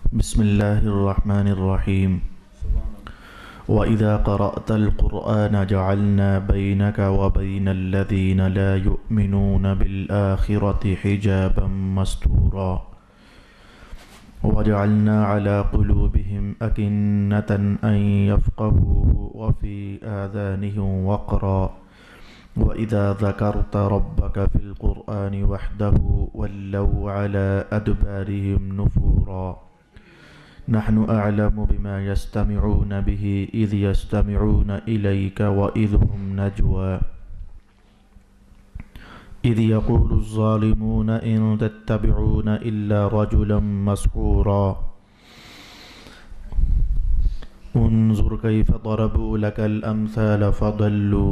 بسم الله الرحمن الرحيم. وإذا قرأت القرآن جعلنا بينك وبين الذين لا يؤمنون بالآخرة حجابا مستورا وجعلنا على قلوبهم أكنة أن يفقهوه وفي آذانهم وقرا وإذا ذكرت ربك في القرآن وحده ولوا على أدبارهم نفورا نحن أعلم بما يستمعون به إذ يستمعون إليك وإذ هم نجوى إذ يقول الظالمون إن تتبعون إلا رجلا مسحورا انظر كيف ضربوا لك الأمثال فضلوا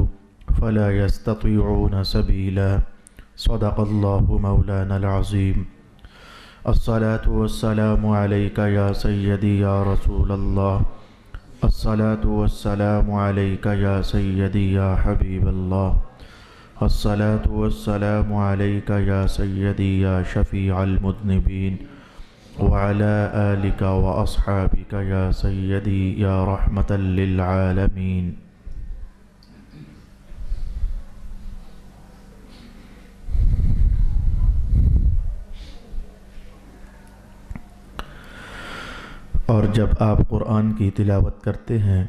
فلا يستطيعون سبيلا صدق الله مولانا العظيم. الصلاة والسلام عليك يا سيدي يا رسول الله. الصلاة والسلام عليك يا سيدي يا حبيب الله. الصلاة والسلام عليك يا سيدي يا شفيع المذنبين وعلى آلك وأصحابك يا سيدي يا رحمة للعالمين. اور جب آپ قرآن کی تلاوت کرتے ہیں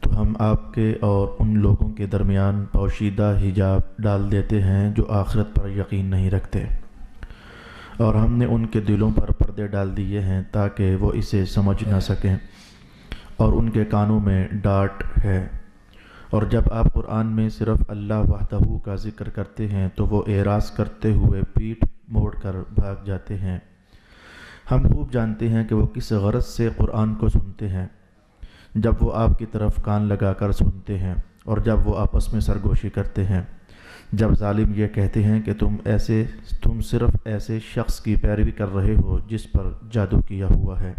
تو ہم آپ کے اور ان لوگوں کے درمیان پوشیدہ حجاب ڈال دیتے ہیں جو آخرت پر یقین نہیں رکھتے، اور ہم نے ان کے دلوں پر پردے ڈال دیے ہیں تاکہ وہ اسے سمجھ نہ سکیں، اور ان کے کانوں میں ڈاٹ ہے، اور جب آپ قرآن میں صرف اللہ وحدہ کا ذکر کرتے ہیں تو وہ اعراض کرتے ہوئے پیٹھ موڑ کر بھاگ جاتے ہیں۔ ہم خوب جانتے ہیں کہ وہ کس غرض سے قرآن کو سنتے ہیں۔ جب وہ آپ کی طرف کان لگا کر سنتے ہیں اور جب وہ آپس میں سرگوشی کرتے ہیں، جب ظالم یہ کہتے ہیں کہ تم صرف ایسے شخص کی پیروی کر رہے ہو جس پر جادو کیا ہوا ہے۔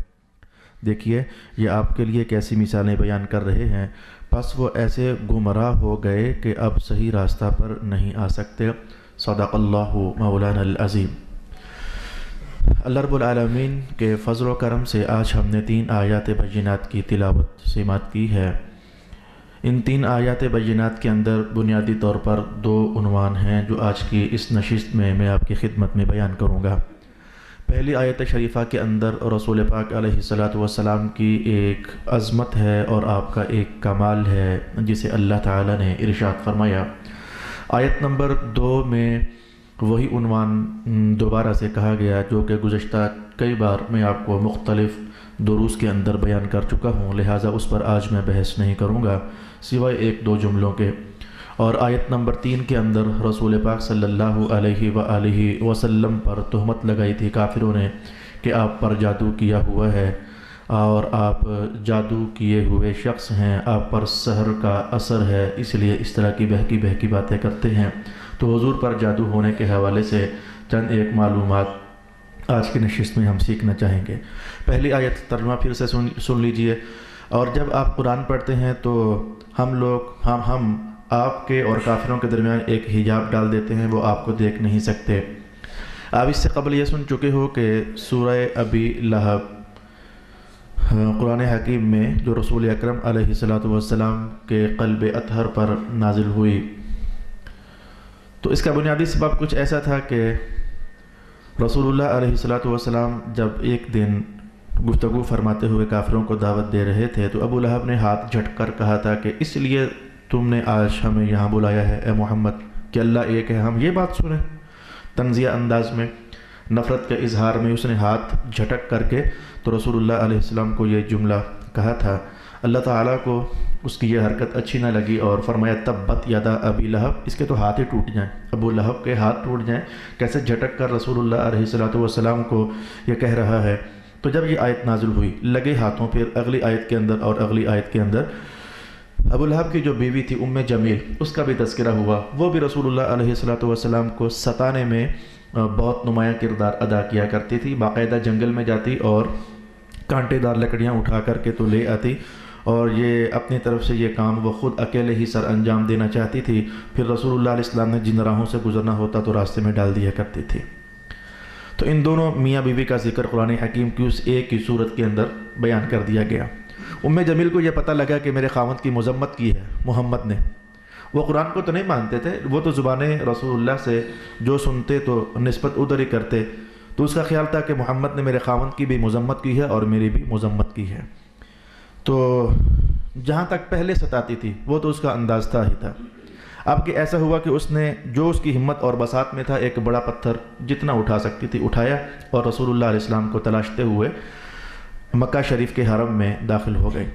دیکھیے یہ آپ کے لیے کیسی مثالیں بیان کر رہے ہیں، پس وہ ایسے گمراہ ہو گئے کہ اب صحیح راستہ پر نہیں آ سکتے۔ صدق اللہ مولانا العظیم۔ اللہ رب العالمین کے فضل و کرم سے آج ہم نے 3 آیات بینات کی تلاوت سماعت کی ہے۔ ان 3 آیات بینات کے اندر بنیادی طور پر 2 عنوان ہیں جو آج کی اس نشست میں آپ کی خدمت میں بیان کروں گا۔ پہلی آیت شریفہ کے اندر رسول پاک علیہ السلام کی ایک عظمت ہے اور آپ کا ایک کمال ہے جسے اللہ تعالی نے ارشاد فرمایا۔ آیت نمبر 2 میں وہی عنوان دوبارہ سے کہا گیا جو کہ گزشتہ کئی بار میں آپ کو مختلف دروس کے اندر بیان کر چکا ہوں، لہٰذا اس پر آج میں بحث نہیں کروں گا سوائے 1-2 جملوں کے۔ اور آیت نمبر 3 کے اندر رسول پاک صلی اللہ علیہ وآلہ وسلم پر تہمت لگائی تھی کافروں نے کہ آپ پر جادو کیا ہوا ہے اور آپ جادو کیے ہوئے شخص ہیں، آپ پر سحر کا اثر ہے، اس لیے اس طرح کی بہکی باتیں کرتے ہیں۔ تو حضور پر جادو ہونے کے حوالے سے چند ایک معلومات آج کی نشست میں ہم سیکھنا چاہیں گے۔ پہلی آیت ترجمہ پھر سے سن لیجئے۔ اور جب آپ قرآن پڑھتے ہیں تو ہم آپ کے اور کافروں کے درمیان ایک حجاب ڈال دیتے ہیں، وہ آپ کو دیکھ نہیں سکتے۔ آپ اس سے قبل یہ سن چکے ہو کہ سورہ ابی لہب قرآن حکیم میں جو رسول اکرم علیہ السلام کے قلب اطہر پر نازل ہوئی، تو اس کا بنیادی سبب کچھ ایسا تھا کہ رسول اللہ علیہ السلام جب ایک دن گفتگو فرماتے ہوئے کافروں کو دعوت دے رہے تھے تو ابو لہب نے ہاتھ جھٹ کر کہا تھا کہ اس لیے تم نے آج ہمیں یہاں بلایا ہے اے محمد کہ اللہ ایک ہے، ہم یہ بات سنیں۔ طنزیہ انداز میں، نفرت کے اظہار میں اس نے ہاتھ جھٹک کر کے تو رسول اللہ علیہ السلام کو یہ جملہ کہا تھا۔ اللہ تعالیٰ کو اس کی یہ حرکت اچھی نہ لگی اور فرمایا تبت یدا ابی لہب، اس کے تو ہاتھ ہی ٹوٹ جائیں، ابو لہب کے ہاتھ ٹوٹ جائیں، کیسے جھٹک کر رسول اللہ علیہ السلام کو یہ کہہ رہا ہے۔ تو جب یہ آیت نازل ہوئی لگے ہاتھوں، پھر اگلی آیت کے اندر اور اگلی آیت کے اندر ابو لہب کی جو بیوی تھی جمیل، اس کا بھی تذکرہ ہوا، وہ بھی رسول اللہ علیہ السلام کو ستانے میں بہت نمایاں کردار ادا کیا کرتی تھی۔ باقاعدہ جنگل میں جاتی اور کانٹے دار لکڑیاں اٹھا کر کے تو لے آتی، اور یہ اپنی طرف سے یہ کام وہ خود اکیلے ہی سر انجام دینا چاہتی تھی، پھر رسول اللہ علیہ السلام نے جن راہوں سے گزرنا ہوتا تو راستے میں ڈال دیا کرتی تھی۔ تو ان دونوں میاں بیوی کا ذکر قرآن حکیم کی اس ایک ہی صورت کے اندر بیان کر دیا گیا۔ جمیل کو یہ پتہ لگا کہ میرے خاوند کی مذمت کی ہے محمد نے۔ وہ قرآن کو تو نہیں مانتے تھے، وہ تو زبان رسول اللہ سے جو سنتے تو نسبت ادھر ہی کرتے، تو اس کا خیال تھا کہ محمد نے میرے خاوند کی بھی مذمت کی ہے اور میری بھی مذمت کی ہے۔ تو جہاں تک پہلے ستاتی تھی وہ تو اس کا انداز تھا ہی تھا۔ اب کہ ایسا ہوا کہ اس نے جو اس کی ہمت اور بساط میں تھا ایک بڑا پتھر جتنا اٹھا سکتی تھی اٹھایا اور رسول اللہ علیہ السلام کو تلاشتے ہوئے مکہ شریف کے حرم میں داخل ہو گئی۔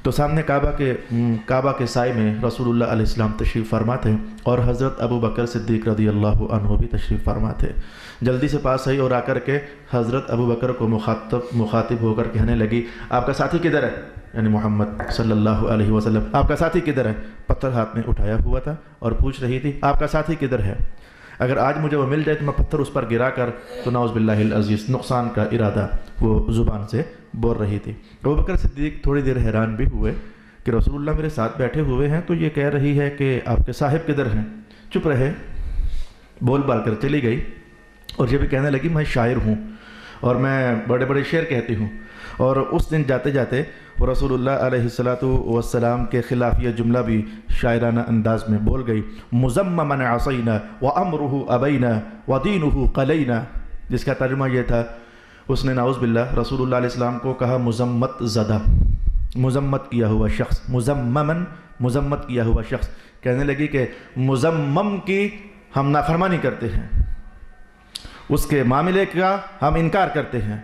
تو سامنے کعبہ کے سائے میں رسول اللہ علیہ السلام تشریف فرما تھے اور حضرت ابو بکر صدیق رضی اللہ عنہ بھی تشریف فرما تھے۔ جلدی سے پاس آئی اور آ کر کے حضرت ابو بکر کو مخاطب ہو کر کہنے لگی، آپ کا ساتھی کدھر ہے؟ یعنی محمد صلی اللہ علیہ وسلم، آپ کا ساتھی کدھر ہے؟ پتھر ہاتھ میں اٹھایا ہوا تھا اور پوچھ رہی تھی آپ کا ساتھی کدھر ہے؟ اگر آج مجھے وہ مل جائے تو میں پتھر اس پر گرا کر، تو نعوذ باللہ العزیز نقصان کا ارادہ وہ زبان سے بول رہی تھی۔ ابو بکر صدیق تھوڑی دیر حیران بھی ہوئے کہ رسول اللہ میرے ساتھ بیٹھے ہوئے ہیں تو یہ کہہ رہی ہے کہ آپ کے صاحب کدھر ہیں؟ چپ رہے، بول بال کر چلی گئی اور یہ بھی کہنے لگی میں شاعر ہوں اور میں بڑے بڑے شعر کہتی ہوں۔ اور اس دن جاتے جاتے وہ رسول اللہ علیہ السلام کے خلاف یہ جملہ بھی شاعرانہ انداز میں بول گئی، مزممن عصینا وامرہ ابینا ودینہ قلینا، جس کا ترجمہ یہ تھا اس نے نعوذ باللہ رسول اللہ علیہ السلام کو کہا مذمت زدہ، مذمت کیا ہوا شخص، مزممن مذمت کیا ہوا شخص، کہنے لگی کہ مزمم کی ہم نافرمانی کرتے ہیں، اس کے معاملے کا ہم انکار کرتے ہیں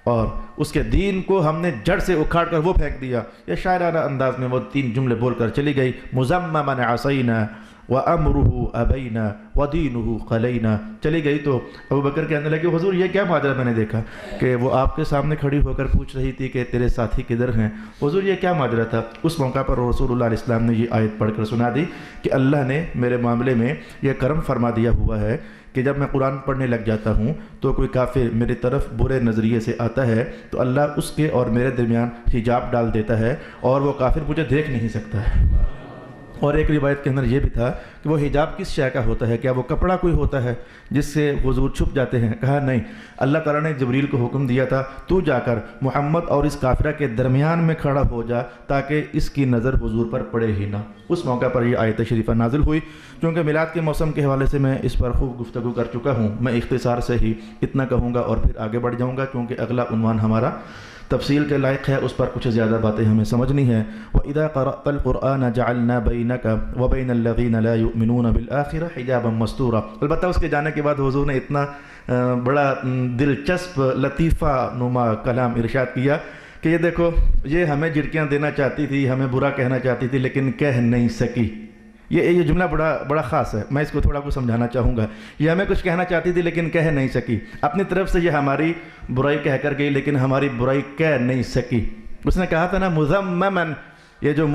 اور اس کے دین کو ہم نے جڑ سے اکھاڑ کر وہ پھینک دیا۔ یہ شاعرانہ انداز میں وہ 3 جملے بول کر چلی گئی، مزممن عصینا وامرہ ابینا ودینہ قلینا، چلی گئی۔ تو ابو بکر کہنے لگے حضور یہ کیا ماجرا میں نے دیکھا کہ وہ آپ کے سامنے کھڑی ہو کر پوچھ رہی تھی کہ تیرے ساتھی کدھر ہیں؟ حضور یہ کیا ماجرا تھا؟ اس موقع پر رسول اللہ علیہ السلام نے یہ آیت پڑھ کر سنا دی کہ اللہ نے میرے معاملے میں یہ کرم فرما دیا ہوا ہے کہ جب میں قرآن پڑھنے لگ جاتا ہوں تو کوئی کافر میری طرف برے نظریے سے آتا ہے تو اللہ اس کے اور میرے درمیان حجاب ڈال دیتا ہے اور وہ کافر مجھے دیکھ نہیں سکتا ہے۔ اور ایک روایت کے اندر یہ بھی تھا کہ وہ حجاب کس شے کا ہوتا ہے؟ کیا وہ کپڑا کوئی ہوتا ہے جس سے حضور چھپ جاتے ہیں؟ کہا نہیں، اللہ تعالیٰ نے جبریل کو حکم دیا تھا تو جا کر محمد اور اس کافرہ کے درمیان میں کھڑا ہو جا تاکہ اس کی نظر حضور پر پڑے ہی نہ۔ اس موقع پر یہ آیت شریفہ نازل ہوئی۔ چونکہ میلاد کے موسم کے حوالے سے میں اس پر خوب گفتگو کر چکا ہوں، میں اختصار سے ہی اتنا کہوں گا اور پھر آگے بڑھ جاؤں گا کیونکہ اگلا عنوان ہمارا تفصیل کے لائق ہے، اس پر کچھ زیادہ باتیں ہمیں سمجھنی ہیں۔ وَإِذَا قَرَأْتَ الْقُرْآنَ جَعَلْنَا بَيْنَكَ وَبَيْنَ الَّذِينَ لَا يُؤْمِنُونَ بِالْآخِرَةِ حِجَابًا مَسْتُورًا۔ البتہ اس کے جانے کے بعد حضور نے اتنا بڑا دلچسپ لطیفہ نما کلام ارشاد کیا کہ یہ دیکھو یہ ہمیں جھڑکیاں دینا چاہتی تھی، ہمیں برا کہنا چاہتی تھی لیکن کہہ نہیں سکی۔ یہ جملہ بڑا خاص ہے، میں اس کو تھوڑا کچھ سمجھانا چاہوں گا۔ یہ ہمیں کچھ کہنا چاہتی تھی لیکن کہہ نہیں سکی، اپنی طرف سے یہ ہماری برائی کہہ کر گئی لیکن ہماری برائی کہہ نہیں سکی۔ اس نے کہا تھا نا مزممن، یہ جو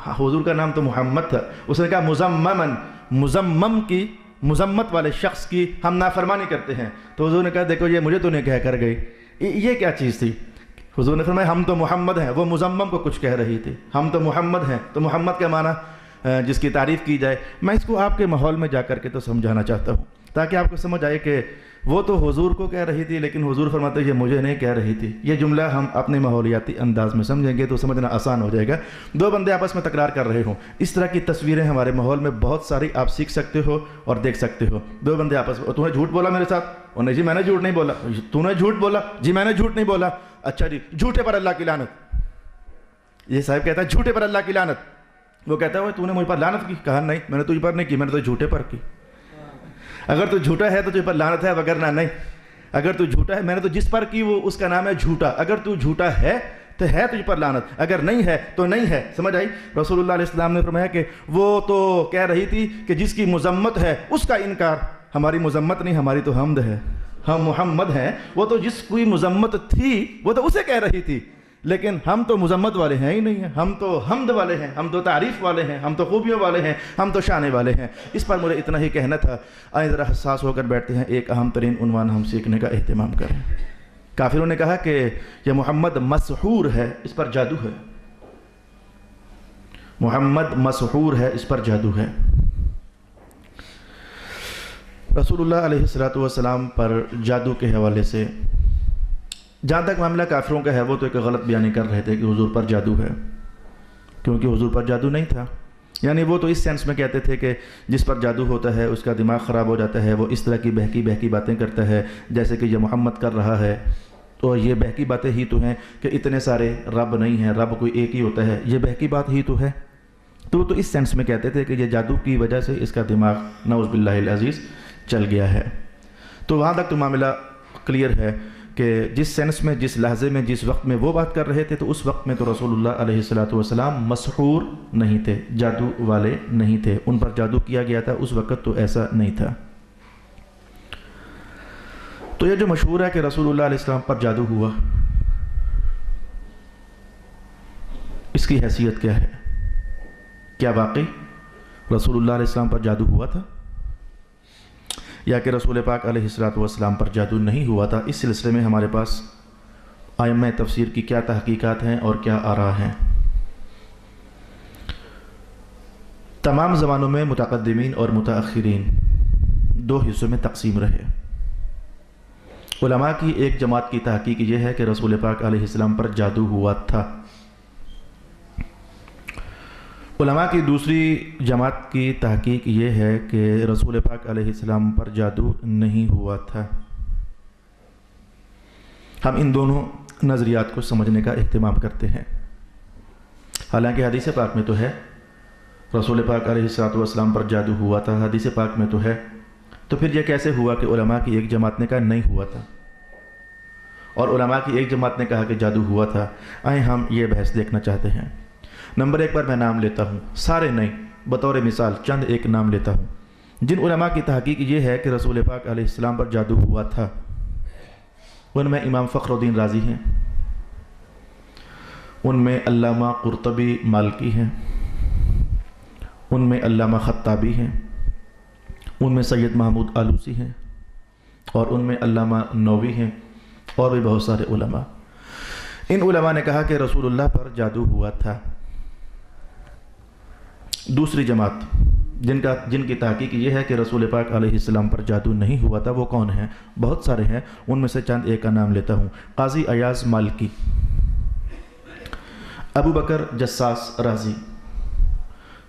حضور کا نام تو محمد تھا، اس نے کہا مزممن، مزمم کی مذمت والے شخص کی ہم نافرمانی کرتے ہیں۔ تو حضور نے کہا دیکھو یہ مجھے تو نہیں کہہ کر گئی، یہ کیا چیز تھی؟ حضور نے فرمایا ہم تو محمد ہیں، وہ مزمم کو کچھ کہہ رہی تھی، ہم تو محمد ہیں، تو محمد کا معنی جس کی تعریف کی جائے۔ میں اس کو آپ کے ماحول میں جا کر کے تو سمجھانا چاہتا ہوں تاکہ آپ کو سمجھ آئے کہ وہ تو حضور کو کہہ رہی تھی لیکن حضور فرماتے یہ مجھے نہیں کہہ رہی تھی۔ یہ جملہ ہم اپنے ماحولیاتی انداز میں سمجھیں گے تو سمجھنا آسان ہو جائے گا۔ 2 بندے آپس میں تکرار کر رہے ہوں، اس طرح کی تصویریں ہمارے ماحول میں بہت ساری آپ سیکھ سکتے ہو اور دیکھ سکتے ہو۔ 2 بندے آپس میں، تو نے جھوٹ بولا میرے ساتھ؟ اور نہیں جی میں نے جھوٹ نہیں بولا۔ تو نے جھوٹ بولا؟ جی میں نے جھوٹ نہیں بولا۔ اچھا جی جھوٹے پر اللہ کی لعنت۔ یہ صاحب کہتا ہے جھوٹے پر اللہ کی لعنت۔ وہ کہتا ہے تو نے مجھ پر لعنت کی؟ کہا نہیں میں نے تجھ پر نہیں کی، میں نے تو جھوٹے پر کی۔ اگر تو جھوٹا ہے تو تجھ پر لعنت ہے، وگرنہ نہیں۔ اگر تو جھوٹا ہے، میں نے تو جس پر کی وہ اس کا نام ہے جھوٹا۔ اگر تو جھوٹا ہے تو ہے تجھ پر لعنت، اگر نہیں ہے تو نہیں ہے۔ سمجھ آئی؟ رسول اللہ علیہ السلام نے فرمایا کہ وہ تو کہہ رہی تھی کہ جس کی مذمت ہے اس کا انکار، ہماری مذمت نہیں، ہماری تو حمد ہے، ہم محمد ہیں۔ وہ تو جس کوئی مذمت تھی وہ تو اسے کہہ رہی تھی، لیکن ہم تو مذمت والے ہیں ہی نہیں ہیں، ہم تو حمد والے ہیں، ہم تو تعریف والے ہیں، ہم تو خوبیوں والے ہیں، ہم تو شانے والے ہیں۔ اس پر مجھے اتنا ہی کہنا تھا۔ آئیں ذرا حساس ہو کر بیٹھتے ہیں، ایک اہم ترین عنوان ہم سیکھنے کا اہتمام کریں۔ کافروں نے کہا کہ یہ محمد مسحور ہے، اس پر جادو ہے، محمد مسحور ہے، اس پر جادو ہے۔ رسول اللہ علیہ السلام پر جادو کے حوالے سے جہاں تک معاملہ کافروں کا ہے وہ تو ایک غلط بیانی کر رہے تھے کہ حضور پر جادو ہے، کیونکہ حضور پر جادو نہیں تھا. یعنی وہ تو اس سینس میں کہتے تھے کہ جس پر جادو ہوتا ہے اس کا دماغ خراب ہو جاتا ہے، وہ اس طرح کی بہکی باتیں کرتا ہے جیسے کہ یہ محمد کر رہا ہے. تو یہ بہکی باتیں ہی تو ہیں کہ اتنے سارے رب نہیں ہیں، رب کوئی ایک ہی ہوتا ہے، یہ بہکی بات ہی تو ہے. تو اس سینس میں کہتے تھے کہ یہ جادو کی وجہ سے اس کا دماغ نعوذ باللہ العزیز چل گیا ہے. تو وہاں تک تو معاملہ کلیئر ہے کہ جس سینس میں، جس لحظے میں، جس وقت میں وہ بات کر رہے تھے تو اس وقت میں تو رسول اللہ علیہ السلام مسحور نہیں تھے، جادو والے نہیں تھے، ان پر جادو کیا گیا تھا، اس وقت تو ایسا نہیں تھا. تو یہ جو مشہور ہے کہ رسول اللہ علیہ السلام پر جادو ہوا، اس کی حیثیت کیا ہے؟ کیا واقعی رسول اللہ علیہ السلام پر جادو ہوا تھا یا کہ رسول پاک علیہ السلام پر جادو نہیں ہوا تھا؟ اس سلسلے میں ہمارے پاس ائمہ تفسیر کی کیا تحقیقات ہیں اور کیا آراء ہیں. تمام زمانوں میں متقدمین اور متاخرین دو حصوں میں تقسیم رہے. علماء کی ایک جماعت کی تحقیق یہ ہے کہ رسول پاک علیہ السلام پر جادو ہوا تھا. علماء کی دوسری جماعت کی تحقیق یہ ہے کہ رسول پاک علیہ السلام پر جادو نہیں ہوا تھا. ہم ان دونوں نظریات کو سمجھنے کا اہتمام کرتے ہیں. حالانکہ حدیث پاک میں تو ہے رسول پاک علیہ السلام پر جادو ہوا تھا، حدیث پاک میں تو ہے. تو پھر یہ کیسے ہوا کہ علماء کی ایک جماعت نے کہا نہیں ہوا تھا اور علماء کی ایک جماعت نے کہا کہ جادو ہوا تھا؟ آئیں ہم یہ بحث دیکھنا چاہتے ہیں. نمبر 1 پر میں نام لیتا ہوں، سارے نہیں، بطور مثال چند ایک نام لیتا ہوں جن علماء کی تحقیق یہ ہے کہ رسول پاک علیہ السلام پر جادو ہوا تھا. ان میں امام فخر الدین رازی ہیں، ان میں علامہ قرطبی مالکی ہیں، ان میں علامہ خطابی ہیں، ان میں سید محمود آلوسی ہیں، اور ان میں علامہ نووی ہیں، اور بھی بہت سارے علماء. ان علماء نے کہا کہ رسول اللہ پر جادو ہوا تھا. دوسری جماعت جن کی تحقیق یہ ہے کہ رسول پاک علیہ السلام پر جادو نہیں ہوا تھا، وہ کون ہیں؟ بہت سارے ہیں، ان میں سے چند ایک کا نام لیتا ہوں. قاضی ایاز مالکی، ابو بکر جساس رازی،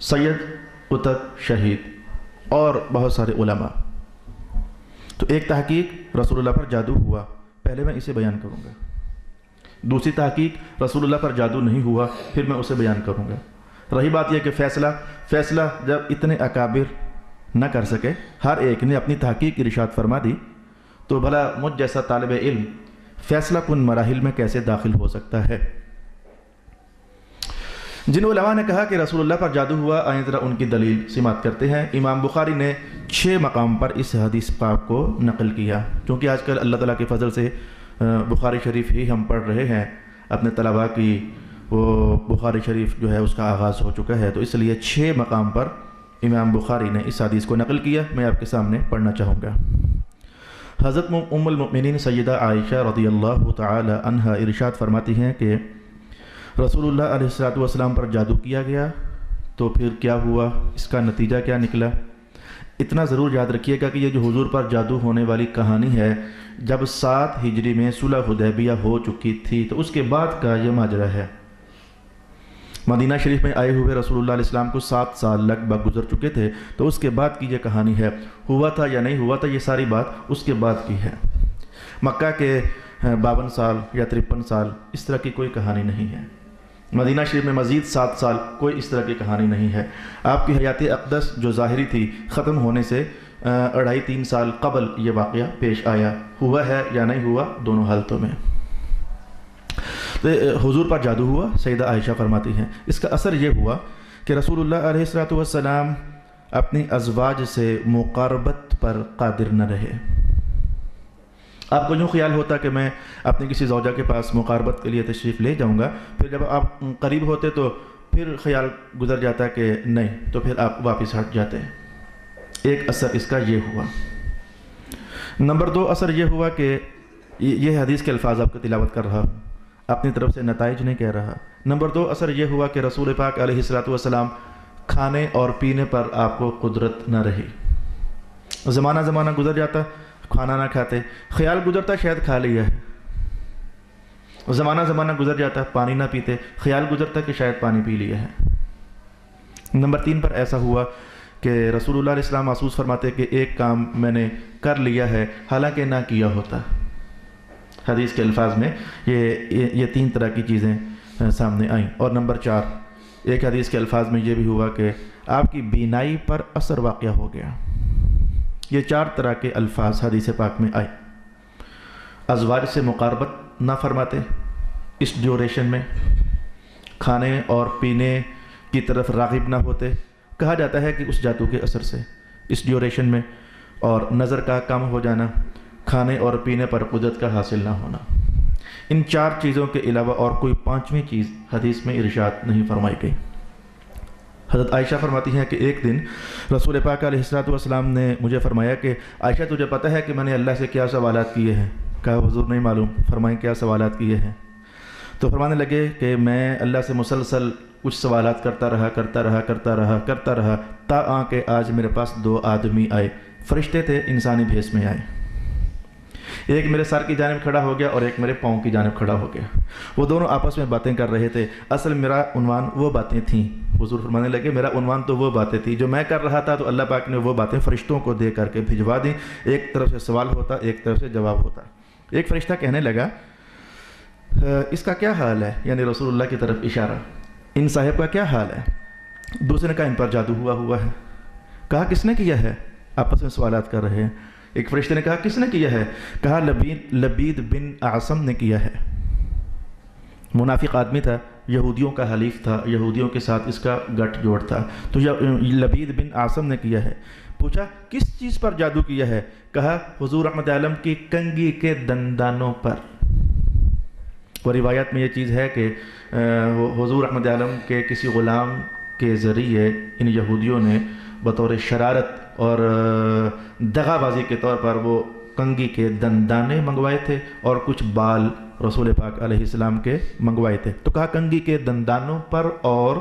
سید قطب شہید، اور بہت سارے علماء. تو ایک تحقیق رسول اللہ پر جادو ہوا، پہلے میں اسے بیان کروں گا. دوسری تحقیق رسول اللہ پر جادو نہیں ہوا، پھر میں اسے بیان کروں گا. رہی بات یہ کہ فیصلہ جب اتنے اکابر نہ کر سکے، ہر ایک نے اپنی تحقیق ارشاد فرما دی، تو بھلا مجھ جیسا طالب علم فیصلہ کن مراحل میں کیسے داخل ہو سکتا ہے؟ جن علماء نے کہا کہ رسول اللہ پر جادو ہوا، آئیں ذرا ان کی دلیل سماعت کرتے ہیں. امام بخاری نے 6 مقام پر اس حدیث پاک کو نقل کیا. چونکہ آج کل اللہ تعالیٰ کے فضل سے بخاری شریف ہی ہم پڑھ رہے ہیں، اپنے طلباء کی وہ بخاری شریف جو ہے اس کا آغاز ہو چکا ہے، تو اس لیے 6 مقام پر امام بخاری نے اس حدیث کو نقل کیا. میں آپ کے سامنے پڑھنا چاہوں گا. حضرت ام المؤمنین سیدہ عائشہ رضی اللہ تعالی عنہا ارشاد فرماتی ہیں کہ رسول اللہ علیہ السلام پر جادو کیا گیا، تو پھر کیا ہوا، اس کا نتیجہ کیا نکلا؟ اتنا ضرور یاد رکھیے گا کہ یہ جو حضور پر جادو ہونے والی کہانی ہے، جب 7 ہجری میں صلح حدیبیہ ہو چکی تھی، تو اس کے بعد کا یہ ماجرا ہے. مدینہ شریف میں آئے ہوئے رسول اللہ علیہ السلام کو 7 سال لگ بھگ گزر چکے تھے، تو اس کے بعد کی یہ کہانی ہے. ہوا تھا یا نہیں ہوا تھا، یہ ساری بات اس کے بعد کی ہے. مکہ کے 52 سال یا 53 سال اس طرح کی کوئی کہانی نہیں ہے. مدینہ شریف میں مزید 7 سال کوئی اس طرح کی کہانی نہیں ہے. آپ کی حیات اقدس جو ظاہری تھی، ختم ہونے سے 2.5-3 سال قبل یہ واقعہ پیش آیا. ہوا ہے یا نہیں ہوا، دونوں حالتوں میں حضور پر جادو ہوا. سیدہ عائشہ فرماتی ہیں اس کا اثر یہ ہوا کہ رسول اللہ علیہ السلام اپنی ازواج سے مقاربت پر قادر نہ رہے. آپ کو یوں خیال ہوتا کہ میں اپنی کسی زوجہ کے پاس مقاربت کے لیے تشریف لے جاؤں گا، پھر جب آپ قریب ہوتے تو پھر خیال گزر جاتا کہ نہیں، تو پھر آپ واپس ہٹ جاتے. ایک اثر اس کا یہ ہوا. نمبر 2 اثر یہ ہوا کہ یہ حدیث کے الفاظ آپ کو تلاوت کر رہا ہوں، اپنی طرف سے نتائج نہیں کہہ رہا. نمبر 2 اثر یہ ہوا کہ رسول پاک علیہ السلام کھانے اور پینے پر آپ کو قدرت نہ رہی. زمانہ گزر جاتا کھانا نہ کھاتے، خیال گزرتا شاید کھا لیا ہے، زمانہ گزر جاتا پانی نہ پیتے، خیال گزرتا کہ شاید پانی پی لیا ہے۔ نمبر 3 پر ایسا ہوا کہ رسول اللہ علیہ السلام محسوس فرماتے کہ ایک کام میں نے کر لیا ہے حالانکہ نہ کیا ہوتا۔ حدیث کے الفاظ میں یہ 3 طرح کی چیزیں سامنے آئیں۔ اور نمبر 4، ایک حدیث کے الفاظ میں یہ بھی ہوا کہ آپ کی بینائی پر اثر واقع ہو گیا۔ یہ 4 طرح کے الفاظ حدیث پاک میں آئے۔ ازواج سے مقاربت نہ فرماتے اس ڈیوریشن میں، کھانے اور پینے کی طرف راغب نہ ہوتے، کہا جاتا ہے کہ اس جادو کے اثر سے اس ڈیوریشن میں، اور نظر کا کم ہو جانا، کھانے اور پینے پر قدرت کا حاصل نہ ہونا۔ ان 4 چیزوں کے علاوہ اور کوئی 5ویں چیز حدیث میں ارشاد نہیں فرمائی گئی۔ حضرت عائشہ فرماتی ہیں کہ ایک دن رسول پاک علیہ السلام نے مجھے فرمایا کہ عائشہ تجھے پتہ ہے کہ میں نے اللہ سے کیا سوالات کیے ہیں؟ کہا حضور نہیں معلوم۔ فرمائیں کیا سوالات کیے ہیں؟ تو فرمانے لگے کہ میں اللہ سے مسلسل کچھ سوالات کرتا رہا تا آ کہ آج میرے پاس 2 آدمی آئے، فرشتے تھے، انسانی بھیس میں آئے۔ ایک میرے سر کی جانب کھڑا ہو گیا اور ایک میرے پاؤں کی جانب کھڑا ہو گیا۔ وہ دونوں آپس میں باتیں کر رہے تھے، اصل میرا عنوان وہ باتیں تھیں۔ حضور فرمانے لگے میرا عنوان تو وہ باتیں تھیں جو میں کر رہا تھا، تو اللہ پاک نے وہ باتیں فرشتوں کو دے کر کے بھجوا دیں۔ ایک طرف سے سوال ہوتا، ایک طرف سے جواب ہوتا۔ ایک فرشتہ کہنے لگا اس کا کیا حال ہے، یعنی رسول اللہ کی طرف اشارہ، ان صاحب کا کیا حال ہے؟ دوسرے نے کہا ان پر جادو ہوا ہے۔ کہا کس نے کیا ہے؟ آپس میں سوالات کر رہے ہیں۔ ایک فرشتے نے کہا کس نے کیا ہے؟ کہا لبید بن اعصم نے کیا ہے۔ منافق آدمی تھا، یہودیوں کا حلیف تھا، یہودیوں کے ساتھ اس کا گٹھ جوڑ تھا، تو لبید بن اعصم نے کیا ہے۔ پوچھا کس چیز پر جادو کیا ہے؟ کہا حضور رحمت عالم کی کنگھی کے دندانوں پر۔ وہ روایت میں یہ چیز ہے کہ حضور رحمت عالم کے کسی غلام کے ذریعے ان یہودیوں نے بطور شرارت اور دغا بازی کے طور پر وہ کنگھی کے دندانے منگوائے تھے اور کچھ بال رسول پاک علیہ السلام کے منگوائے تھے۔ تو کہا کنگھی کے دندانوں پر اور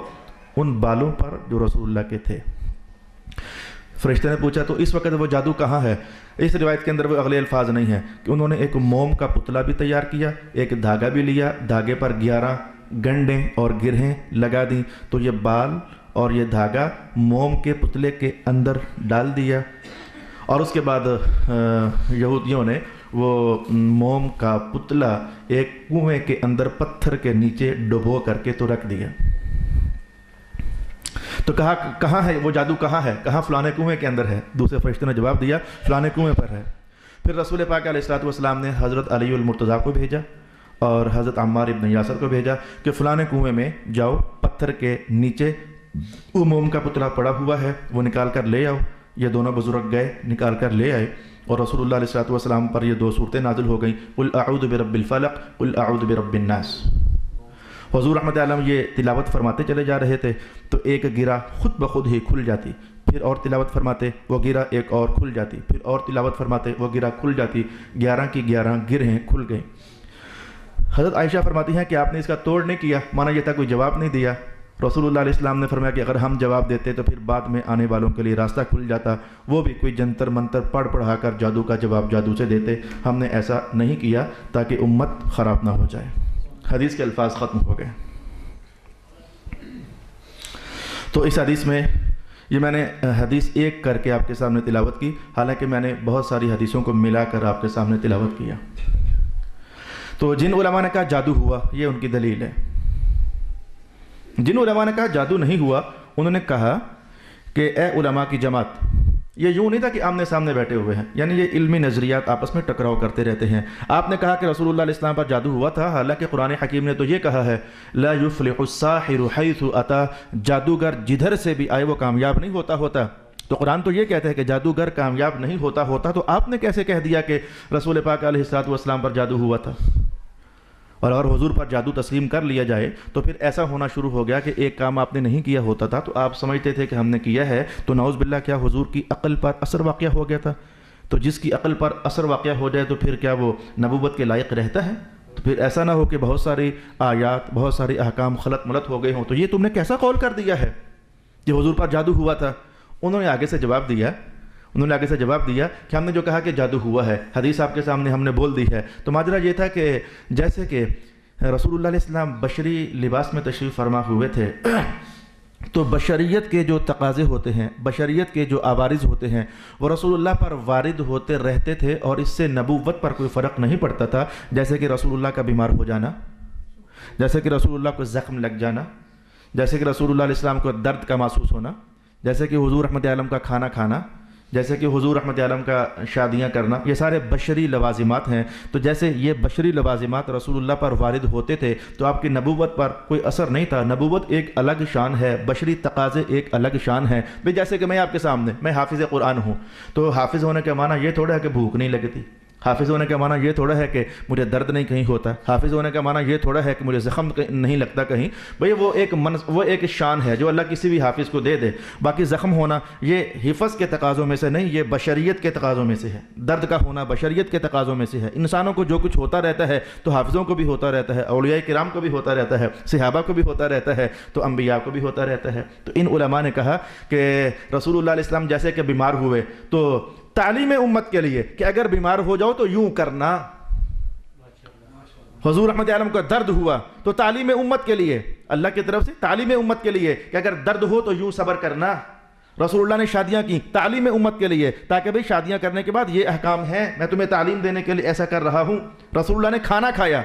ان بالوں پر جو رسول اللہ کے تھے۔ فرشتے نے پوچھا تو اس وقت وہ جادو کہاں ہے؟ اس روایت کے اندر وہ اگلے الفاظ نہیں ہیں کہ انہوں نے ایک موم کا پتلا بھی تیار کیا، ایک دھاگا بھی لیا، دھاگے پر 11 گنڈیں اور گرہیں لگا دیں، تو یہ بال اور یہ دھاگا موم کے پتلے کے اندر ڈال دیا، اور اس کے بعد یہودیوں نے وہ موم کا پتلا ایک کنویں کے اندر پتھر کے نیچے ڈبو کر کے تو رکھ دیا۔ تو کہا کہاں ہے وہ جادو، کہاں ہے؟ کہاں فلانے کنویں کے اندر ہے۔ دوسرے فرشتے نے جواب دیا فلانے کنویں پر ہے۔ پھر رسول پاک علیہ السلام نے حضرت علی المرتضیٰ کو بھیجا اور حضرت عمار ابن یاسر کو بھیجا کہ فلانے کنویں میں جاؤ، پتھر کے نیچے وہ موم کا پتلا پڑا ہوا ہے، وہ نکال کر لے آؤ۔ یہ دونوں بزرگ گئے، نکال کر لے آئے، اور رسول اللہ علیہ السلام پر یہ 2 صورتیں نازل ہو گئیں، قل اعوذ برب الفلق قل اعوذ برب الناس۔ حضور رحمت عالم یہ تلاوت فرماتے چلے جا رہے تھے تو ایک گرہ خود بخود ہی کھل جاتی، پھر اور تلاوت فرماتے وہ گرہ ایک اور کھل جاتی، پھر اور تلاوت فرماتے وہ گرہ کھل جاتی، 11 کی 11 گرہیں کھل گئیں۔ حضرت عائشہ فرماتی ہیں کہ آپ نے اس کا توڑ نہیں کیا، مانا یہ تھا کوئی جواب نہیں دیا۔ رسول اللہ علیہ السلام نے فرمایا کہ اگر ہم جواب دیتے تو پھر بعد میں آنے والوں کے لیے راستہ کھل جاتا، وہ بھی کوئی جنتر منتر پڑھا کر جادو کا جواب جادو سے دیتے، ہم نے ایسا نہیں کیا تاکہ امت خراب نہ ہو جائے۔ حدیث کے الفاظ ختم ہو گئے۔ تو اس حدیث میں یہ میں نے حدیث ایک کر کے آپ کے سامنے تلاوت کی، حالانکہ میں نے بہت ساری حدیثوں کو ملا کر آپ کے سامنے تلاوت کیا۔ تو جن علماء نے کہا جادو ہوا، یہ ان کی دلیل ہے۔ جن علماء نے کہا جادو نہیں ہوا، انہوں نے کہا کہ اے علماء کی جماعت، یہ یوں نہیں تھا کہ آمنے سامنے بیٹھے ہوئے ہیں، یعنی یہ علمی نظریات آپس میں ٹکراؤ کرتے رہتے ہیں۔ آپ نے کہا کہ رسول اللہ علیہ السلام پر جادو ہوا تھا، حالانکہ قرآن حکیم نے تو یہ کہا ہے لا یفلح الساحر حیث اتا، جادوگر جدھر سے بھی آئے وہ کامیاب نہیں ہوتا۔ تو قرآن تو یہ کہتا ہے کہ جادوگر کامیاب نہیں ہوتا، تو آپ نے کیسے کہہ دیا کہ رسول پاک علیہ السلام پر جادو ہوا تھا؟ اور حضور پر جادو تسلیم کر لیا جائے تو پھر ایسا ہونا شروع ہو گیا کہ ایک کام آپ نے نہیں کیا ہوتا تھا تو آپ سمجھتے تھے کہ ہم نے کیا ہے، تو نعوذ باللہ کیا حضور کی عقل پر اثر واقع ہو گیا تھا؟ تو جس کی عقل پر اثر واقع ہو جائے تو پھر کیا وہ نبوت کے لائق رہتا ہے؟ تو پھر ایسا نہ ہو کہ بہت ساری آیات، بہت سارے احکام خلط ملط ہو گئے ہوں۔ تو یہ تم نے کیسا قول کر دیا ہے کہ حضور پر جادو ہوا تھا؟ انہوں نے آگے سے جواب دیا، انہوں نے آگے سے جواب دیا کہ ہم نے جو کہا کہ جادو ہوا ہے، حدیث آپ کے سامنے ہم نے بول دی ہے، تو ماجرا یہ تھا کہ جیسے کہ رسول اللہ علیہ السلام بشری لباس میں تشریف فرما ہوئے تھے، تو بشریت کے جو تقاضے ہوتے ہیں، بشریت کے جو عوارض ہوتے ہیں، وہ رسول اللہ پر وارد ہوتے رہتے تھے، اور اس سے نبوت پر کوئی فرق نہیں پڑتا تھا. جیسے کہ رسول اللہ کا بیمار ہو جانا، جیسے کہ رسول اللہ کو زخم لگ جانا، جیسے کہ رسول اللہ علیہ السلام کو درد کا محسوس ہونا، جیسے کہ حضور رحمت عالم کا کھانا کھانا، جیسے کہ حضور رحمت عالم کا شادیاں کرنا، یہ سارے بشری لوازمات ہیں. تو جیسے یہ بشری لوازمات رسول اللہ پر وارد ہوتے تھے تو آپ کی نبوت پر کوئی اثر نہیں تھا. نبوت ایک الگ شان ہے، بشری تقاضے ایک الگ شان ہے. بھئی جیسے کہ میں آپ کے سامنے میں حافظ قرآن ہوں، تو حافظ ہونے کا معنی یہ تھوڑا ہے کہ بھوک نہیں لگتی، حافظ ہونے کا معنی یہ تھوڑا ہے کہ مجھے درد نہیں کہیں ہوتا، حافظ ہونے کا معنی یہ تھوڑا ہے کہ مجھے زخم نہیں لگتا کہیں. بھئی وہ ایک شان ہے جو اللہ کسی بھی حافظ کو دے دے. باقی زخم ہونا یہ حفظ کے تقاضوں میں سے نہیں، یہ بشریت کے تقاضوں میں سے ہے. درد کا ہونا بشریت کے تقاضوں میں سے ہے. انسانوں کو جو کچھ ہوتا رہتا ہے تو حافظوں کو بھی ہوتا رہتا ہے، اولیاء کرام کو بھی ہوتا رہتا ہے، صحابہ کو بھی ہوتا رہتا ہے، تو انبیاء کو بھی ہوتا رہتا ہے. تو ان علماء نے کہا کہ رسول اللہ علیہ السلام جیسے کہ بیمار ہوئے تو تعلیم امت کے لیے کہ اگر بیمار ہو جاؤ تو یوں کرنا. حضور رحمت عالم کو درد ہوا تو تعلیم امت کے لیے، اللہ کی طرف سے تعلیم امت کے لیے کہ اگر درد ہو تو یوں صبر کرنا. رسول اللہ نے شادیاں کی تعلیم امت کے لیے، تاکہ بھئی شادیاں کرنے کے بعد یہ احکام ہیں، میں تمہیں تعلیم دینے کے لیے ایسا کر رہا ہوں. رسول اللہ نے کھانا کھایا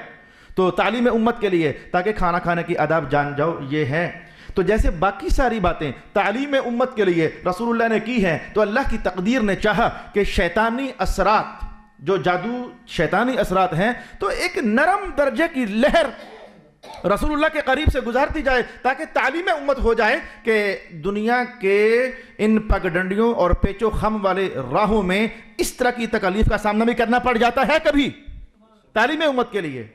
تو تعلیم امت کے لیے، تاکہ کھانا کھانے کی آداب جان جاؤ، یہ ہیں. تو جیسے باقی ساری باتیں تعلیم امت کے لیے رسول اللہ نے کی ہیں، تو اللہ کی تقدیر نے چاہا کہ شیطانی اثرات، جو جادو شیطانی اثرات ہیں، تو ایک نرم درجے کی لہر رسول اللہ کے قریب سے گزارتی جائے، تاکہ تعلیم امت ہو جائے کہ دنیا کے ان پگڈنڈیوں اور پیچ و خم والے راہوں میں اس طرح کی تکالیف کا سامنا بھی کرنا پڑ جاتا ہے کبھی تعلیم امت کے لیے.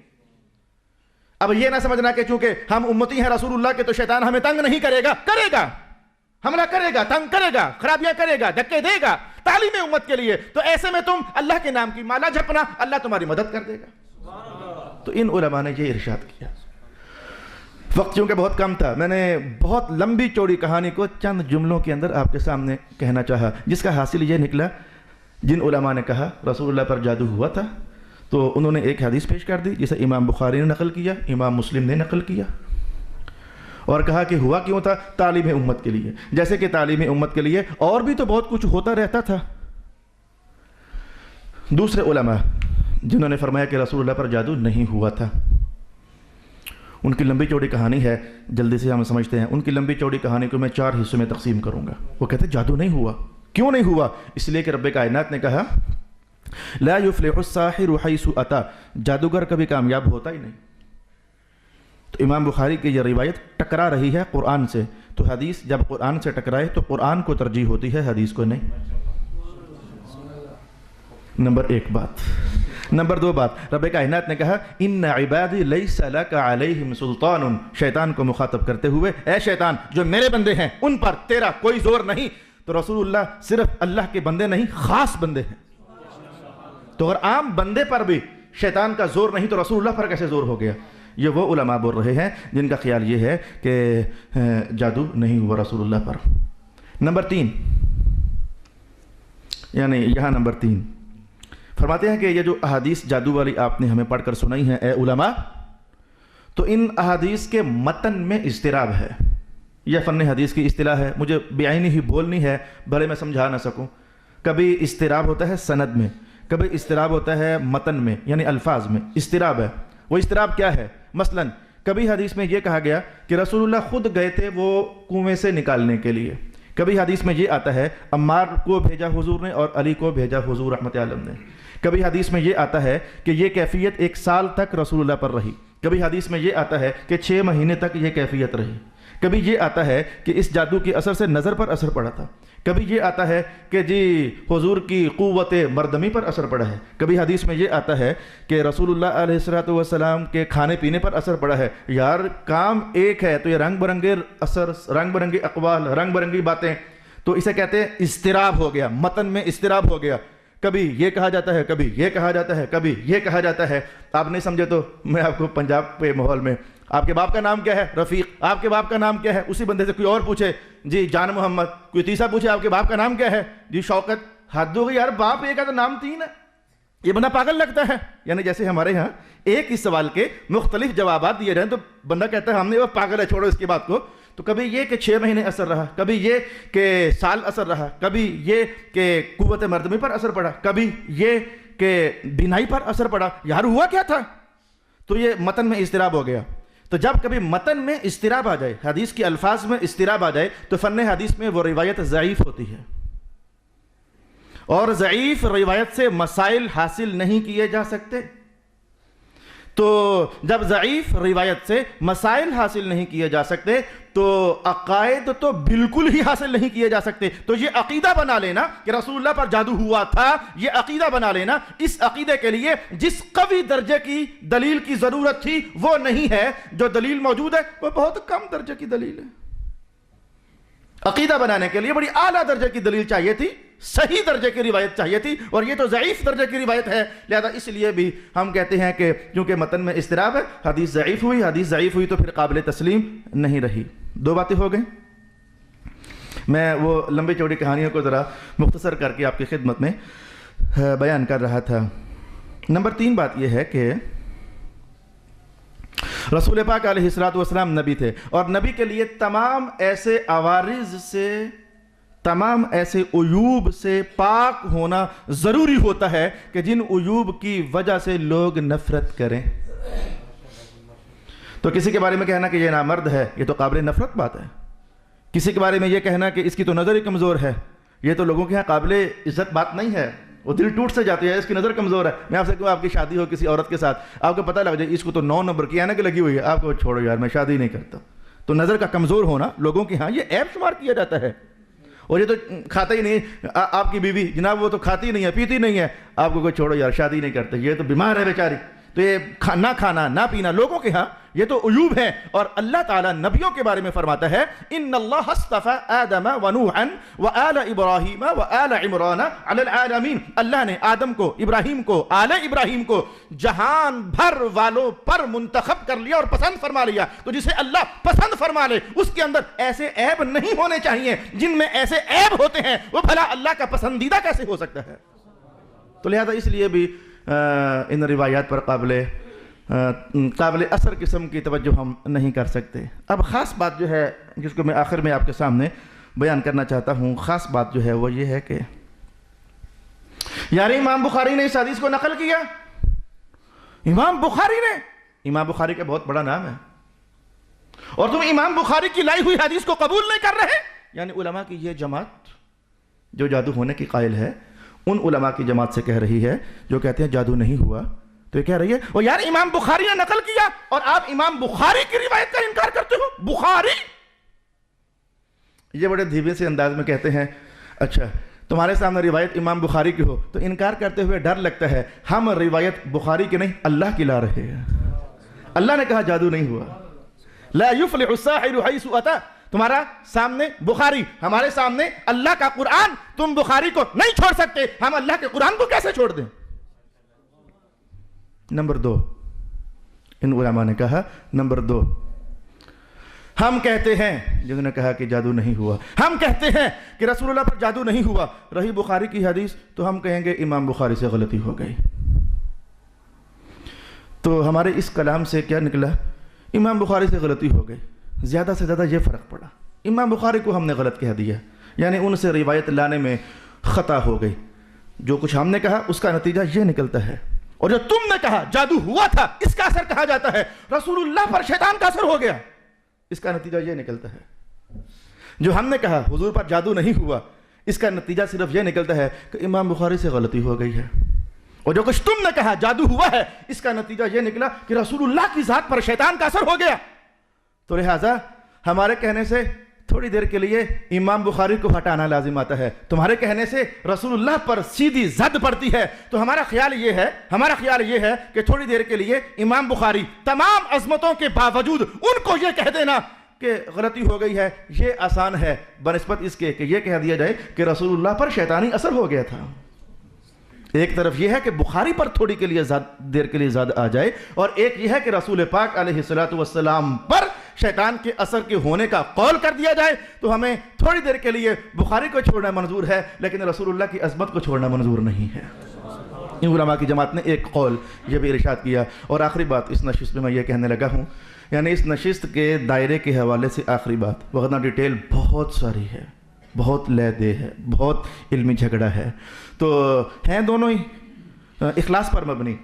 اب یہ نہ سمجھنا کہ چونکہ ہم امتی ہیں رسول اللہ کے تو شیطان ہمیں تنگ نہیں کرے گا، کرے گا، حملہ کرے گا، تنگ کرے گا، خرابیاں کرے گا، دھکے دے گا تعلیم امت کے لیے. تو ایسے میں تم اللہ کے نام کی مالا جپنا، اللہ تمہاری مدد کر دے گا. تو ان علماء نے یہ ارشاد کیا. وقت چونکہ بہت کم تھا، میں نے بہت لمبی چوڑی کہانی کو چند جملوں کے اندر آپ کے سامنے کہنا چاہا، جس کا حاصل یہ نکلا جن علماء نے کہا رسول اللہ پر جادو ہوا تھا تو انہوں نے ایک حدیث پیش کر دی جسے امام بخاری نے نقل کیا، امام مسلم نے نقل کیا، اور کہا کہ ہوا کیوں تھا؟ تعلیم امت کے لیے. جیسے کہ تعلیم امت کے لیے اور بھی تو بہت کچھ ہوتا رہتا تھا. دوسرے علماء جنہوں نے فرمایا کہ رسول اللہ پر جادو نہیں ہوا تھا، ان کی لمبی چوڑی کہانی ہے، جلدی سے ہم سمجھتے ہیں. ان کی لمبی چوڑی کہانی کو میں 4 حصوں میں تقسیم کروں گا. وہ کہتے ہیں جادو نہیں ہوا. کیوں نہیں ہوا؟ اس لیے کہ رب کائنات نے کہا لا یفلح الساحر حیث اتی، جادوگر کبھی کامیاب ہوتا ہی نہیں. تو امام بخاری کی یہ روایت ٹکرا رہی ہے قرآن سے، تو حدیث جب قرآن سے ٹکرائے تو قرآن کو ترجیح ہوتی ہے، حدیث کو نہیں. نمبر 1 بات. نمبر 2 بات، رب کائنات نے کہا ان عبادی لیس لک علیہم سلطان، شیطان کو مخاطب کرتے ہوئے اے شیطان جو میرے بندے ہیں ان پر تیرا کوئی زور نہیں. تو رسول اللہ صرف اللہ کے بندے نہیں، خاص بندے ہیں. تو اگر عام بندے پر بھی شیطان کا زور نہیں تو رسول اللہ پر کیسے زور ہو گیا؟ یہ وہ علماء بول رہے ہیں جن کا خیال یہ ہے کہ جادو نہیں ہوا رسول اللہ پر. نمبر 3، یعنی یہاں نمبر 3 فرماتے ہیں کہ یہ جو احادیث جادو والی آپ نے ہمیں پڑھ کر سنائی ہیں اے علماء، تو ان احادیث کے متن میں اضطراب ہے. یہ فن حدیث کی اصطلاح ہے، مجھے بعینی ہی بولنی ہے بھلے میں سمجھا نہ سکوں. کبھی اضطراب ہوتا ہے سند میں، کبھی اضطراب ہوتا ہے متن میں، یعنی الفاظ میں اضطراب ہے. وہ اضطراب کیا ہے؟ مثلا کبھی حدیث میں یہ کہا گیا کہ رسول اللہ خود گئے تھے وہ کنویں سے نکالنے کے لیے. کبھی حدیث میں یہ آتا ہے عمار کو بھیجا حضور نے اور علی کو بھیجا حضور رحمت عالم نے. کبھی حدیث میں یہ آتا ہے کہ یہ کیفیت 1 سال تک رسول اللہ پر رہی. کبھی حدیث میں یہ آتا ہے کہ 6 مہینے تک یہ کیفیت رہی. کبھی یہ آتا ہے کہ اس جادو کے اثر سے نظر پر اثر پڑا تھا. کبھی یہ آتا ہے کہ جی حضور کی قوت مردمی پر اثر پڑا ہے. کبھی حدیث میں یہ آتا ہے کہ رسول اللہ علیہ السلام کے کھانے پینے پر اثر پڑا ہے. یار کام ایک ہے تو یہ رنگ برنگے اثر، رنگ برنگے اقوال، رنگ برنگی باتیں، تو اسے کہتے ہیں اضطراب ہو گیا، متن میں اضطراب ہو گیا. کبھی یہ کہا جاتا ہے، کبھی یہ کہا جاتا ہے، کبھی یہ کہا جاتا ہے. آپ نہیں سمجھے تو میں آپ کو پنجاب پہ ماحول میں آپ کے باپ کا نام کیا ہے؟ رفیق. آپ کے باپ کا نام کیا ہے؟ اسی بندے سے کوئی اور پوچھے جی جان محمد. کوئی تیسرا پوچھے آپ کے باپ کا نام کیا ہے؟ جی شوکت. حد ہو گئی یار، باپ ایک ہے تو نام تین ہے، یہ بندہ پاگل لگتا ہے. یعنی جیسے ہمارے ہاں ایک ہی سوال کے مختلف جوابات دیے جائیں تو بندہ کہتا ہے ہم نے وہ پاگل ہے، چھوڑو اس کی بات کو. تو کبھی یہ کہ 6 مہینے اثر رہا، کبھی یہ کہ سال اثر رہا، کبھی یہ کہ قوت مردمی پر اثر پڑا، کبھی یہ کہ بینائی پر اثر پڑا. یار ہوا کیا تھا؟ تو یہ متن میں اضطراب ہو گیا. تو جب کبھی متن میں اضطراب آ جائے، حدیث کے الفاظ میں اضطراب آ جائے، تو فن حدیث میں وہ روایت ضعیف ہوتی ہے، اور ضعیف روایت سے مسائل حاصل نہیں کیے جا سکتے. تو جب ضعیف روایت سے مسائل حاصل نہیں کیے جا سکتے تو عقائد تو بالکل ہی حاصل نہیں کیے جا سکتے. تو یہ عقیدہ بنا لینا کہ رسول اللہ پر جادو ہوا تھا، یہ عقیدہ بنا لینا، اس عقیدے کے لیے جس قوی درجے کی دلیل کی ضرورت تھی وہ نہیں ہے. جو دلیل موجود ہے وہ بہت کم درجے کی دلیل ہے. عقیدہ بنانے کے لیے بڑی اعلیٰ درجے کی دلیل چاہیے تھی، صحیح درجے کی روایت چاہیے تھی، اور یہ تو ضعیف درجے کی روایت ہے. لہذا اس لیے بھی ہم کہتے ہیں کہ کیونکہ متن میں اضطراب ہے، حدیث ضعیف ہوئی. حدیث ضعیف ہوئی تو پھر قابل تسلیم نہیں رہی. 2 باتیں ہو گئیں. میں وہ لمبی چوڑی کہانیوں کو ذرا مختصر کر کے آپ کی خدمت میں بیان کر رہا تھا. نمبر 3 بات یہ ہے کہ رسول پاک علیہ الصلوۃ والسلام نبی تھے، اور نبی کے لیے تمام ایسے عوارض سے، تمام ایسے عیوب سے پاک ہونا ضروری ہوتا ہے کہ جن عیوب کی وجہ سے لوگ نفرت کریں. تو کسی کے بارے میں کہنا کہ یہ نامرد ہے، یہ تو قابل نفرت بات ہے. کسی کے بارے میں یہ کہنا کہ اس کی تو نظر ہی کمزور ہے، یہ تو لوگوں کے ہاں قابل عزت بات نہیں ہے. وہ دل ٹوٹ سے جاتی ہے، اس کی نظر کمزور ہے. میں آپ سے کہوں آپ کی شادی ہو کسی عورت کے ساتھ، آپ کو پتہ لگ جائے اس کو تو 9 نمبر کی عینک لگی ہوئی ہے، آپ کو چھوڑو یار میں شادی نہیں کرتا. تو نظر کا کمزور ہونا لوگوں کے ہاں یہ عیب شمار کیا جاتا ہے. اور یہ تو کھاتا ہی نہیں، آپ کی بیوی جناب وہ تو کھاتی نہیں ہے، پیتی نہیں ہے، آپ کو کوئی چھوڑو یار شادی نہیں کرتے، یہ تو بیمار ہے بیچاری. تو یہ نہ کھانا نہ پینا لوگوں کے ہاں یہ تو عیوب ہیں. اور اللہ تعالیٰ نبیوں کے بارے میں فرماتا ہے ان اللہ اصطفى آدم ونوحا وآل ابراہیم وآل عمران علی العالمین. اللہ نے آدم کو، ابراہیم کو، آل ابراہیم کو جہان بھر والوں پر منتخب کر لیا اور پسند فرما لیا. تو جسے اللہ پسند فرما لے اس کے اندر ایسے عیب نہیں ہونے چاہیے. جن میں ایسے عیب ہوتے ہیں وہ بھلا اللہ کا پسندیدہ کیسے ہو سکتا ہے؟ تو لہذا اس لیے بھی ان روایات پر قابل اثر قسم کی توجہ ہم نہیں کر سکتے. اب خاص بات جو ہے جس کو میں آخر میں آپ کے سامنے بیان کرنا چاہتا ہوں، خاص بات جو ہے وہ یہ ہے کہ یار امام بخاری نے اس حدیث کو نقل کیا. امام بخاری نے، امام بخاری کا بہت بڑا نام ہے، اور تم امام بخاری کی لائی ہوئی حدیث کو قبول نہیں کر رہے. یعنی علماء کی یہ جماعت جو جادو ہونے کی قائل ہے، ان علماء کی جماعت سے کہہ رہی ہے جو کہتے ہیں جادو نہیں ہوا. تو یہ کہہ رہی ہے وہ یار امام بخاری نے نقل کیا اور آپ امام بخاری کی روایت کا انکار کرتے ہو. بخاری یہ بڑے دھیمے سے انداز میں کہتے ہیں اچھا تمہارے سامنے روایت امام بخاری کی ہو تو انکار کرتے ہوئے ڈر لگتا ہے ہم روایت بخاری کی نہیں اللہ کی لا رہے ہیں. اللہ نے کہا جادو نہیں ہوا. لا يفلح الساحر حيث اتى. تمہارا سامنے بخاری، ہمارے سامنے اللہ کا قرآن، تم بخاری کو نہیں چھوڑ سکتے، ہم اللہ کے قرآن کو کیسے چھوڑ دیں؟ نمبر 2 ان علماء نے کہا، نمبر 2 ہم کہتے ہیں جنہوں نے کہا کہ جادو نہیں ہوا، ہم کہتے ہیں کہ رسول اللہ پر جادو نہیں ہوا. رہی بخاری کی حدیث تو ہم کہیں گے امام بخاری سے غلطی ہو گئی. تو ہمارے اس کلام سے کیا نکلا؟ امام بخاری سے غلطی ہو گئی. زیادہ سے زیادہ یہ فرق پڑا، امام بخاری کو ہم نے غلط کہہ دیا، یعنی ان سے روایت لانے میں خطا ہو گئی. جو کچھ ہم نے کہا اس کا نتیجہ یہ نکلتا ہے. اور جو تم نے کہا جادو ہوا تھا اس کا اثر کہا جاتا ہے، رسول اللہ پر شیطان کا اثر ہو گیا، اس کا نتیجہ یہ نکلتا ہے. جو ہم نے کہا حضور پر جادو نہیں ہوا اس کا نتیجہ صرف یہ نکلتا ہے کہ امام بخاری سے غلطی ہو گئی ہے. اور جو کچھ تم نے کہا جادو ہوا ہے اس کا نتیجہ یہ نکلا کہ رسول اللہ کی ذات پر شیطان کا اثر ہو گیا. تو لہٰذا ہمارے کہنے سے تھوڑی دیر کے لیے امام بخاری کو ہٹانا لازم آتا ہے، تمہارے کہنے سے رسول اللہ پر سیدھی زد پڑتی ہے. تو ہمارا خیال یہ ہے کہ تھوڑی دیر کے لیے امام بخاری تمام عظمتوں کے باوجود ان کو یہ کہہ دینا کہ غلطی ہو گئی ہے یہ آسان ہے بنسبت اس کے کہ یہ کہہ دیا جائے کہ رسول اللہ پر شیطانی اثر ہو گیا تھا. ایک طرف یہ ہے کہ بخاری پر تھوڑی کے لیے دیر کے لیے زیادہ آ جائے، اور ایک یہ ہے کہ رسول پاک علیہ الصلوۃ والسلام پر شیطان کے اثر کے ہونے کا قول کر دیا جائے تو ہمیں تھوڑی دیر کے لیے بخاری کو چھوڑنا منظور ہے، لیکن رسول اللہ کی عظمت کو چھوڑنا منظور نہیں ہے۔ ان علماء کی جماعت نے ایک قول یہ بھی ارشاد کیا۔ اور آخری بات اس نشست میں یہ کہنے لگا ہوں، یعنی اس نشست کے دائرے کے حوالے سے آخری بات، وغیرہ ڈیٹیل بہت ساری ہے، بہت لے دے ہے، بہت علمی جھگڑا ہے، تو ہیں دونوں ہی اخلاص پر مبنی۔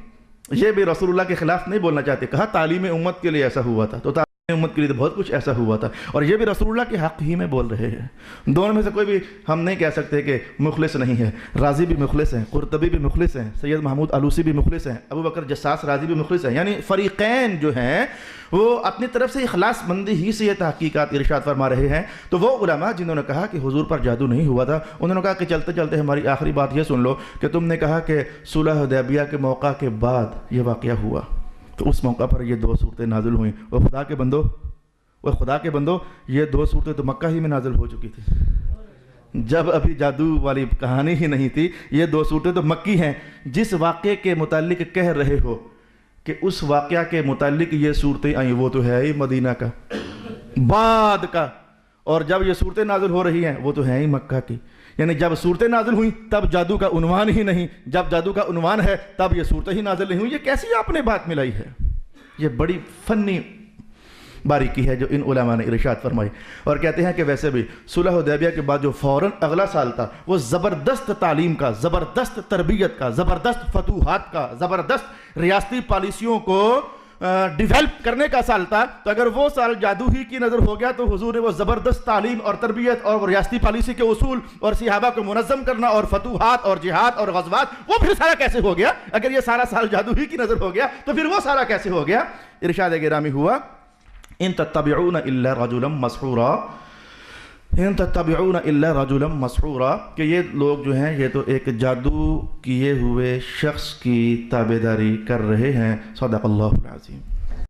یہ بھی رسول اللہ کے خلاف نہیں بولنا چاہتے، کہا تعلیم امت کے لیے ایسا ہوا تھا، تو تعلیم امت کے لیے تو بہت کچھ ایسا ہوا تھا، اور یہ بھی رسول اللہ کے حق ہی میں بول رہے ہیں۔ دونوں میں سے کوئی بھی ہم نہیں کہہ سکتے کہ مخلص نہیں ہے۔ رازی بھی مخلص ہیں، قرطبی بھی مخلص ہیں، سید محمود علوسی بھی مخلص ہیں، ابو بکر جساس رازی بھی مخلص ہیں، یعنی فریقین جو ہیں وہ اپنی طرف سے اخلاص مندی ہی سے یہ تحقیقات ارشاد فرما رہے ہیں۔ تو وہ علماء جنہوں نے کہا کہ حضور پر جادو نہیں ہوا تھا، انہوں نے کہا کہ چلتے چلتے ہماری آخری بات یہ سن لو کہ تم نے کہا کہ صلح حدیبیہ کے موقع کے بعد یہ واقعہ ہوا، تو اس موقع پر یہ 2 صورتیں نازل ہوئیں۔ وہ خدا کے بندو یہ 2 صورتیں تو مکہ ہی میں نازل ہو چکی تھی، جب ابھی جادو والی کہانی ہی نہیں تھی۔ یہ 2 صورتیں تو مکی ہیں۔ جس واقعے کے متعلق کہہ رہے ہو کہ اس واقعہ کے متعلق یہ صورتیں آئیں، وہ تو ہے ہی مدینہ کا بعد کا، اور جب یہ صورتیں نازل ہو رہی ہیں وہ تو ہے ہی مکہ کی۔ یعنی جب صورتیں نازل ہوئیں تب جادو کا عنوان ہی نہیں، جب جادو کا عنوان ہے تب یہ صورتیں ہی نازل نہیں ہوئیں۔ یہ کیسی آپ نے بات ملائی ہے؟ یہ بڑی فنی باریکی ہے جو ان علماء نے ارشاد فرمائی۔ اور کہتے ہیں کہ ویسے بھی صلح حدیبیہ کے بعد جو فوراً اگلا سال تھا وہ زبردست تعلیم کا، زبردست تربیت کا، زبردست فتوحات کا، زبردست ریاستی پالیسیوں کو ڈیولپ کرنے کا سال تھا۔ تو اگر وہ سال جادو ہی کی نظر ہو گیا تو حضور نے وہ زبردست تعلیم اور تربیت اور ریاستی پالیسی کے اصول اور صحابہ کو منظم کرنا اور فتوحات اور جہاد اور غزوات، وہ پھر سارا کیسے ہو گیا؟ اگر یہ سارا سال جادو ہی کی نظر ہو گیا تو پھر وہ سارا کیسے ہو گیا؟ ارشاد گرامی ہوا، ان تتبعون الا رجلا مسحورا، ان تتبعون الا رجلا مسحورا، کہ یہ لوگ جو ہیں یہ تو ایک جادو کیے ہوئے شخص کی تابعداری کر رہے ہیں۔ صدق اللہ العظیم۔